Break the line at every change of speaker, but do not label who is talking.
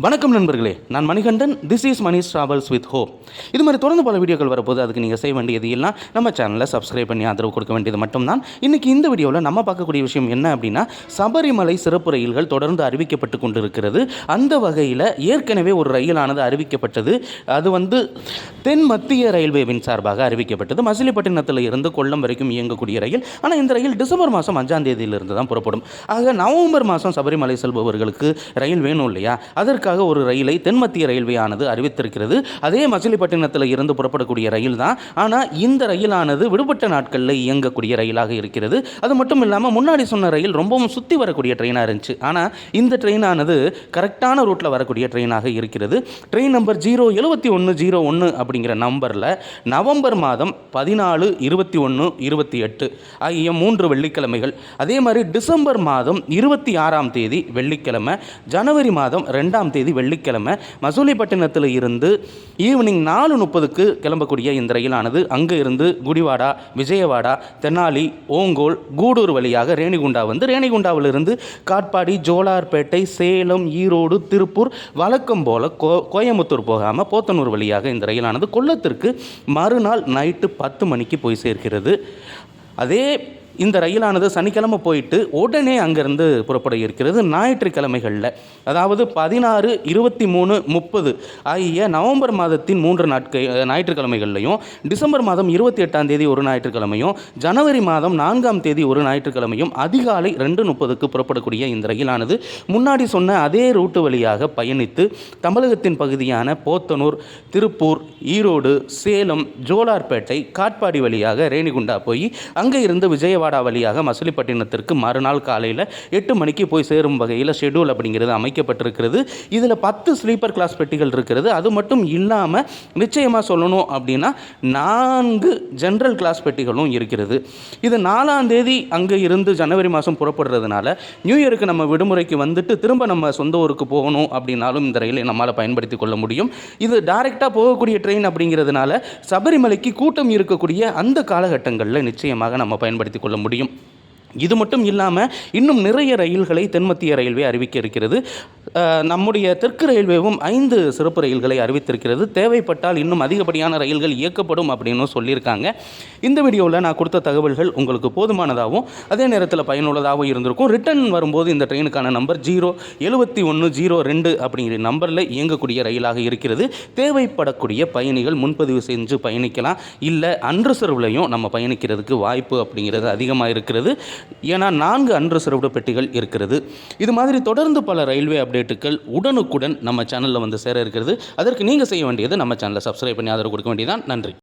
வணக்கம் நண்பர்களே, நான் Manikandan. This is Mani travels with hope. இது மாதிரி தொடர்ந்து பல வீடியோக்கள் வரப்போது. அதுக்கு நீங்கள் செய்ய வேண்டியது எல்லாம் நம்ம சேனலை சப்ஸ்கிரைப் பண்ணி ஆதரவு கொடுக்க வேண்டியது மட்டும்தான். இன்றைக்கி இந்த வீடியோவில் நம்ம பார்க்கக்கூடிய விஷயம் என்ன அப்படின்னா, சபரிமலை சிறப்பு ரயில்கள் தொடர்ந்து அறிவிக்கப்பட்டு கொண்டிருக்கிறது. அந்த வகையில் ஏற்கனவே ஒரு ரயிலானது அறிவிக்கப்பட்டது. அது தென் மத்திய ரயில்வேவின் சார்பாக அறிவிக்கப்பட்டது. மசிலிப்பட்டினத்தில் இருந்து கொல்லம் வரைக்கும் இயங்கக்கூடிய ரயில். ஆனால் இந்த ரயில் டிசம்பர் மாதம் 5ஆம் தேதியிலிருந்து தான் புறப்படும். ஆக நவம்பர் மாதம் சபரிமலை செல்பவர்களுக்கு ரயில் வேணும் இல்லையா? அதற்காக ஒரு ரயிலை தென்மத்திய ரயில்வே ஆனது அறிவித்திருக்கிறது. அதே மசிலிப்பட்டினத்தில் இருந்து புறப்படக்கூடிய ரயில் தான். ஆனால் இந்த ரயிலானது விடுபட்ட நாட்களில் இயங்கக்கூடிய ரயிலாக இருக்கிறது. அது மட்டும் இல்லாமல் முன்னாடி சொன்ன ரயில் ரொம்பவும் சுற்றி வரக்கூடிய ட்ரெயினாக இருந்துச்சு. ஆனால் இந்த ட்ரெயினானது கரெக்டான ரூட்டில் வரக்கூடிய ட்ரெயினாக இருக்கிறது. ட்ரெயின் நம்பர் 07101 அப்படிங்கிற நம்பரில் நவம்பர் மாதம் 14, 21, 28 ஆகிய 3 வெள்ளிக்கிழமைகள், அதே மாதிரி டிசம்பர் மாதம் 26ஆம் தேதி வெள்ளிக்கிழமை, ஜனவரி மாதம் 2ஆம் தேதி வெள்ளிக்கிழமை மசூலிப்பட்டினத்தில் இருந்து ஈவினிங் 4:30க்கு கிளம்பக்கூடிய இந்த ரயிலானது அங்கே இருந்து குடிவாடா, விஜயவாடா, தெனாலி, ஓங்கோல், கூடூர் வழியாக ரேணிகுண்டா வந்து ரேணிகுண்டாவிலிருந்து காட்பாடி, ஜோலார்பேட்டை, சேலம், ஈரோடு, திருப்பூர், வழக்கம் போல் கோயம்புத்தூர் போகாமல் போத்தனூர் வழியாக இந்த ரயிலானது கொல்லத்திற்கு மறுநாள் நைட்டு 10 மணிக்கு போய் சேர்க்கிறது. அதே இந்த ரயிலானது சனிக்கிழமை போயிட்டு உடனே அங்கேருந்து புறப்பட இருக்கிறது. ஞாயிற்றுக்கிழமைகளில், அதாவது 16, 23, 30 ஆகிய நவம்பர் மாதத்தின் 3 ஞாயிற்றுக்கிழமைகள்லையும், டிசம்பர் மாதம் 28ஆம் தேதி ஒரு ஞாயிற்றுக்கிழமையும், ஜனவரி மாதம் 4ஆம் தேதி ஒரு ஞாயிற்றுக்கிழமையும் அதிகாலை 2:30க்கு புறப்படக்கூடிய இந்த ரயிலானது முன்னாடி சொன்ன அதே ரூட்டு வழியாக பயணித்து தமிழகத்தின் பகுதியான போத்தனூர், திருப்பூர், ஈரோடு, சேலம், ஜோலார்பேட்டை, காட்பாடி வழியாக ரேணிகுண்டா போய் அங்கே இருந்து விஜயவாடா வழியாக மசிலிப்பட்டினத்திற்கு மறுநாள் காலையில் 8 மணிக்கு போய் சேரும் வகையில் ஷெட்யூல் அப்படிங்கிறது அமைக்கப்பட்டிருக்கிறது. இதில் 10 ஸ்லீப்பர் கிளாஸ் பெட்டிகள் இருக்கிறது. அது மட்டும் இல்லாமல் நிச்சயமாக சொல்லணும் அப்படின்னா 4 ஜென்ரல் கிளாஸ் பெட்டிகளும் இருக்கிறது. இது 4ஆம் தேதி அங்கே இருந்து ஜனவரி மாதம் புறப்படுறதுனால நியூ இயருக்கு நம்ம விடுமுறைக்கு வந்துட்டு திரும்ப நம்ம சொந்த ஊருக்கு போகணும் அப்படின்னாலும் இந்த ரயிலை நம்மளால் பயன்படுத்தி கொள்ள முடியும். இது டைரெக்டாக போகக்கூடிய ட்ரெயின் அப்படிங்கிறதுனால சபரிமலைக்கு கூட்டம் இருக்கக்கூடிய அந்த காலகட்டங்களில் நிச்சயமாக நம்ம பயன்படுத்தி கொள்ள முடியும். இது மட்டும் இல்லாமல் இன்னும் நிறைய ரயில்களை தென்மத்திய ரயில்வே அறிவிக்க இருக்கிறது. நம்முடைய தெற்கு ரயில்வேவும் 5 சிறப்பு ரயில்களை அறிவித்திருக்கிறது. தேவைப்பட்டால் இன்னும் அதிகப்படியான ரயில்கள் இயக்கப்படும் அப்படின்னு சொல்லியிருக்காங்க. இந்த வீடியோவில் நான் கொடுத்த தகவல்கள் உங்களுக்கு போதுமானதாகவும் அதே நேரத்தில் பயனுள்ளதாகவும் இருந்திருக்கும். ரிட்டர்ன் வரும்போது இந்த ட்ரெயினுக்கான நம்பர் 07102 அப்படிங்கிற நம்பரில் இயங்கக்கூடிய ரயிலாக இருக்கிறது. தேவைப்படக்கூடிய பயணிகள் முன்பதிவு செஞ்சு பயணிக்கலாம். இல்லை அன்ரிசர்வ்லையும் நம்ம பயணிக்கிறதுக்கு வாய்ப்பு அப்படிங்கிறது அதிகமாக இருக்கிறது. ஏன்னா 4 அன்ரிசர்வ்டு பெட்டிகள் இருக்கிறது. இது மாதிரி தொடர்ந்து பல ரயில்வே அப்டேட்டுகள் உடனுக்குடன் நம்ம சேனலில் வந்து சேர இருக்கிறது. அதற்கு நீங்கள் செய்ய வேண்டியது நம்ம சேனலை சப்ஸ்கிரைப் பண்ணி ஆதரவு கொடுக்க வேண்டியதான். நன்றி.